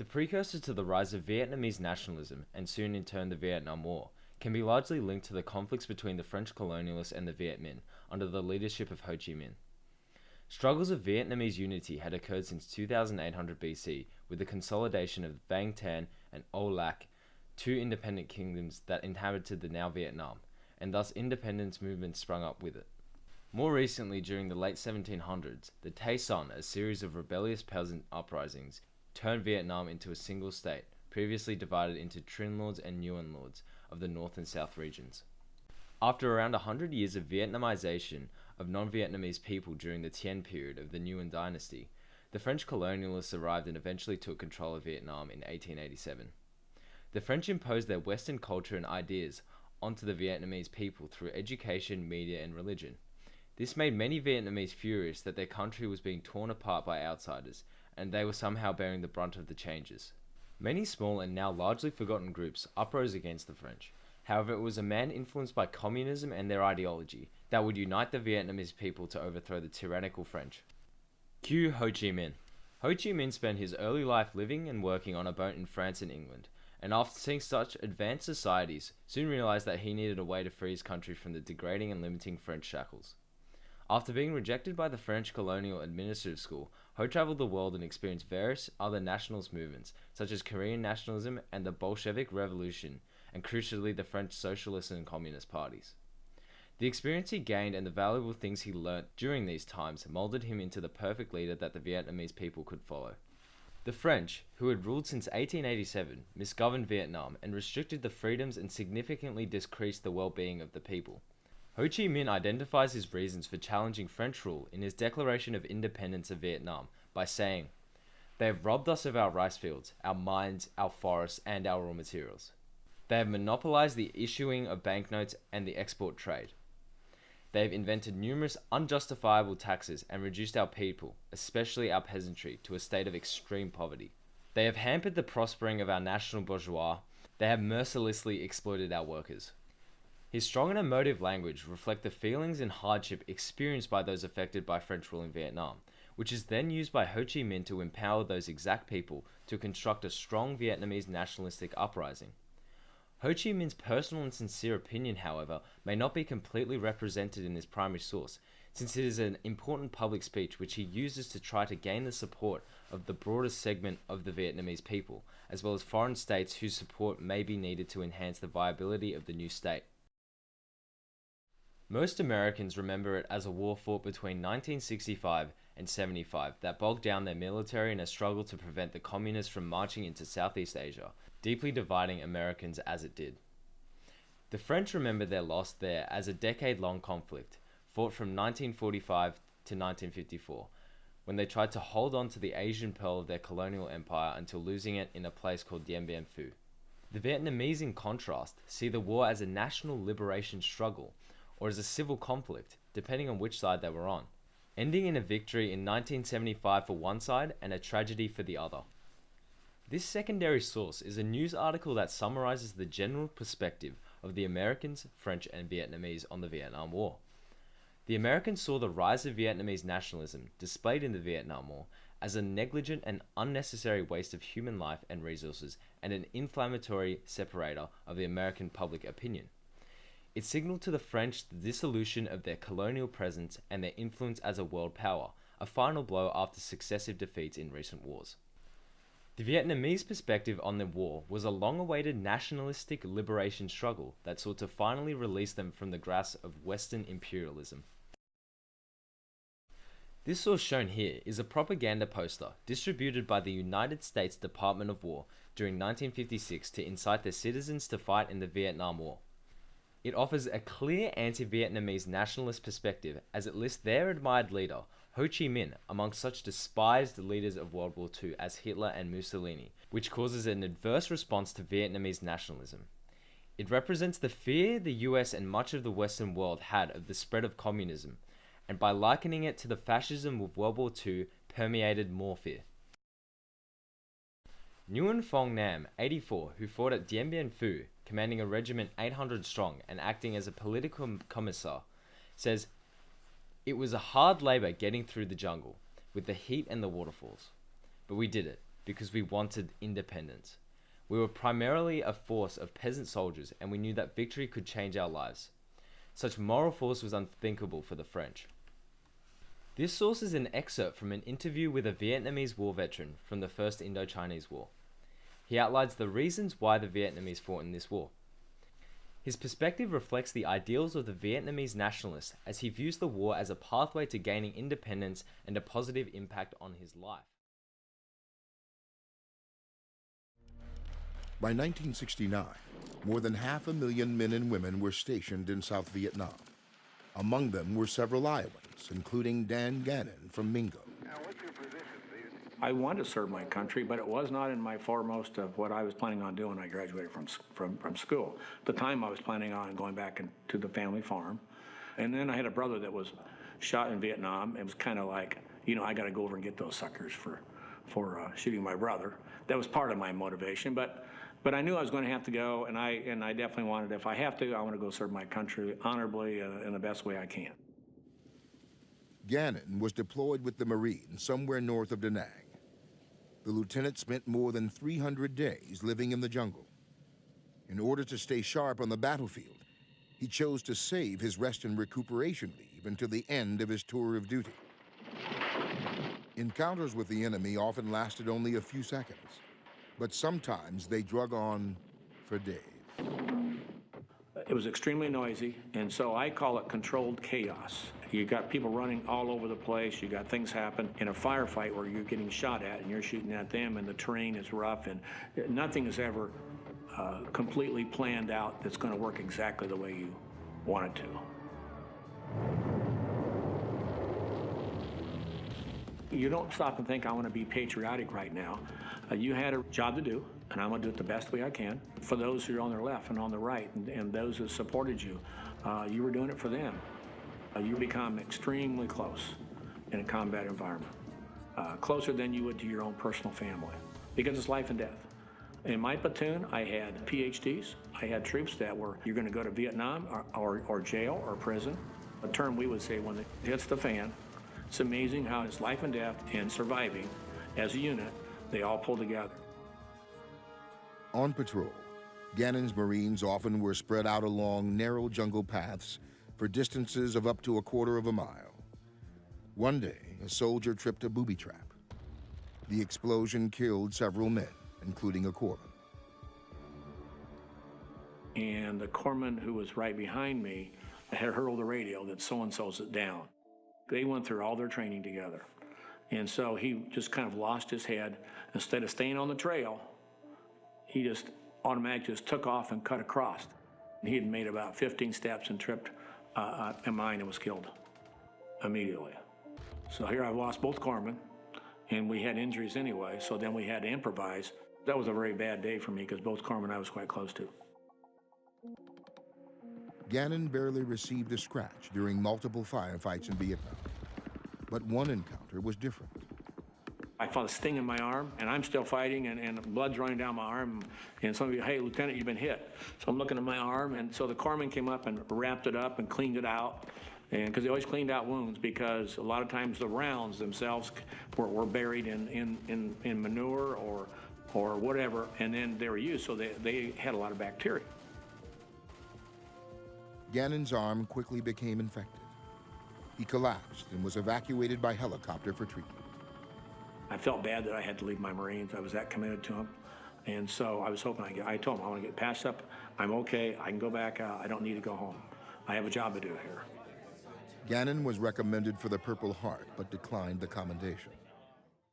The precursor to the rise of Vietnamese nationalism, and soon in turn the Vietnam War, can be largely linked to the conflicts between the French colonialists and the Viet Minh under the leadership of Ho Chi Minh. Struggles of Vietnamese unity had occurred since 2800 BC with the consolidation of Vang Tan and O Lac, two independent kingdoms that inhabited the now Vietnam, and thus independence movements sprung up with it. More recently, during the late 1700s, the Tay Son, a series of rebellious peasant uprisings, turned Vietnam into a single state, previously divided into Trinh Lords and Nguyen Lords of the North and South regions. After around 100 years of Vietnamization of non-Vietnamese people during the Tien period of the Nguyen dynasty, the French colonialists arrived and eventually took control of Vietnam in 1887. The French imposed their Western culture and ideas onto the Vietnamese people through education, media, and religion. This made many Vietnamese furious that their country was being torn apart by outsiders, and they were somehow bearing the brunt of the changes. Many small and now largely forgotten groups uprose against the French. However, it was a man influenced by communism and their ideology that would unite the Vietnamese people to overthrow the tyrannical French. Cue Ho Chi Minh. Ho Chi Minh spent his early life living and working on a boat in France and England, and after seeing such advanced societies, soon realized that he needed a way to free his country from the degrading and limiting French shackles. After being rejected by the French Colonial Administrative School, Ho traveled the world and experienced various other nationalist movements, such as Korean nationalism and the Bolshevik Revolution, and crucially the French Socialist and Communist parties. The experience he gained and the valuable things he learnt during these times molded him into the perfect leader that the Vietnamese people could follow. The French, who had ruled since 1887, misgoverned Vietnam and restricted the freedoms and significantly decreased the well-being of the people. Ho Chi Minh identifies his reasons for challenging French rule in his Declaration of Independence of Vietnam by saying, "They have robbed us of our rice fields, our mines, our forests, and our raw materials. They have monopolized the issuing of banknotes and the export trade. They have invented numerous unjustifiable taxes and reduced our people, especially our peasantry, to a state of extreme poverty. They have hampered the prospering of our national bourgeois. They have mercilessly exploited our workers." His strong and emotive language reflect the feelings and hardship experienced by those affected by French rule in Vietnam, which is then used by Ho Chi Minh to empower those exact people to construct a strong Vietnamese nationalistic uprising. Ho Chi Minh's personal and sincere opinion, however, may not be completely represented in this primary source, since it is an important public speech which he uses to try to gain the support of the broadest segment of the Vietnamese people, as well as foreign states whose support may be needed to enhance the viability of the new state. Most Americans remember it as a war fought between 1965 and 75 that bogged down their military in a struggle to prevent the communists from marching into Southeast Asia, deeply dividing Americans as it did. The French remember their loss there as a decade-long conflict, fought from 1945 to 1954, when they tried to hold on to the Asian pearl of their colonial empire until losing it in a place called Dien Bien Phu. The Vietnamese, in contrast, see the war as a national liberation struggle, or as a civil conflict, depending on which side they were on, ending in a victory in 1975 for one side and a tragedy for the other. This secondary source is a news article that summarizes the general perspective of the Americans, French, and Vietnamese on the Vietnam War. The Americans saw the rise of Vietnamese nationalism, displayed in the Vietnam War, as a negligent and unnecessary waste of human life and resources and an inflammatory separator of the American public opinion. It signaled to the French the dissolution of their colonial presence and their influence as a world power, a final blow after successive defeats in recent wars. The Vietnamese perspective on the war was a long-awaited nationalistic liberation struggle that sought to finally release them from the grasp of Western imperialism. This source shown here is a propaganda poster distributed by the United States Department of War during 1956 to incite their citizens to fight in the Vietnam War. It offers a clear anti-Vietnamese nationalist perspective as it lists their admired leader, Ho Chi Minh, among such despised leaders of World War II as Hitler and Mussolini, which causes an adverse response to Vietnamese nationalism. It represents the fear the US and much of the Western world had of the spread of communism, and by likening it to the fascism of World War II, permeated more fear. Nguyen Phuong Nam, 84, who fought at Dien Bien Phu, commanding a regiment 800 strong and acting as a political commissar, says, "It was a hard labor getting through the jungle, with the heat and the waterfalls. But we did it. because we wanted independence. We were primarily a force of peasant soldiers, and we knew that victory could change our lives. Such moral force was unthinkable for the French. This source is an excerpt from an interview with a Vietnamese war veteran from the First Indochinese War. He outlines the reasons why the Vietnamese fought in this war. His perspective reflects the ideals of the Vietnamese nationalist, as he views the war as a pathway to gaining independence and a positive impact on his life. By 1969, more than 500,000 men and women were stationed in South Vietnam. Among them were several Iowans, including Dan Gannon from Mingo. I wanted to serve my country, but it was not in my foremost of what I was planning on doing when I graduated from school. At the time, I was planning on going back to the family farm. And then I had a brother that was shot in Vietnam. It was kind of like, I got to go over and get those suckers for shooting my brother. That was part of my motivation, but I knew I was going to have to go, and I definitely wanted, if I have to, I want to go serve my country honorably in the best way I can. Gannon was deployed with the Marines somewhere north of Da Nang. The lieutenant spent more than 300 days living in the jungle. In order to stay sharp on the battlefield, he chose to save his rest and recuperation leave until the end of his tour of duty. Encounters with the enemy often lasted only a few seconds, but sometimes they drug on for days. It was extremely noisy, and so I call it controlled chaos. You got people running all over the place. You got things happen in a firefight where you're getting shot at and you're shooting at them, and the terrain is rough, and nothing is ever completely planned out that's going to work exactly the way you want it to. You don't stop and think, I want to be patriotic right now. You had a job to do, and I'm going to do it the best way I can for those who are on the left and on the right, and those who supported you. You were doing it for them. You become extremely close in a combat environment, closer than you would to your own personal family, because it's life and death. In my platoon, I had PhDs. I had troops that were, you're going to go to Vietnam or jail or prison, a term we would say when it hits the fan. It's amazing how it's life and death and surviving as a unit, they all pull together. On patrol, Gannon's Marines often were spread out along narrow jungle paths for distances of up to a quarter of a mile. One day, a soldier tripped a booby trap. The explosion killed several men, including a corpsman. And the corpsman who was right behind me had heard the radio that so-and-so's it down. They went through all their training together. And so he just kind of lost his head. Instead of staying on the trail, he just automatically just took off and cut across. He had made about 15 steps and tripped a mine and was killed immediately. So here I've lost both corpsmen, and we had injuries anyway, so then we had to improvise. That was a very bad day for me because both corpsmen I was quite close to. Gannon barely received a scratch during multiple firefights in Vietnam, but one encounter was different. I felt a sting in my arm, and I'm still fighting, and blood's running down my arm, and somebody, hey, Lieutenant, you've been hit. So I'm looking at my arm, and so the corpsman came up and wrapped it up and cleaned it out, and because they always cleaned out wounds, because a lot of times the rounds themselves were buried in manure or whatever, and then they were used, so they had a lot of bacteria. Gannon's arm quickly became infected. He collapsed and was evacuated by helicopter for treatment. I felt bad that I had to leave my Marines. I was that committed to them. And so I was hoping I told them, I want to get patched up. I'm okay. I can go back out. I don't need to go home. I have a job to do here. Gannon was recommended for the Purple Heart, but declined the commendation.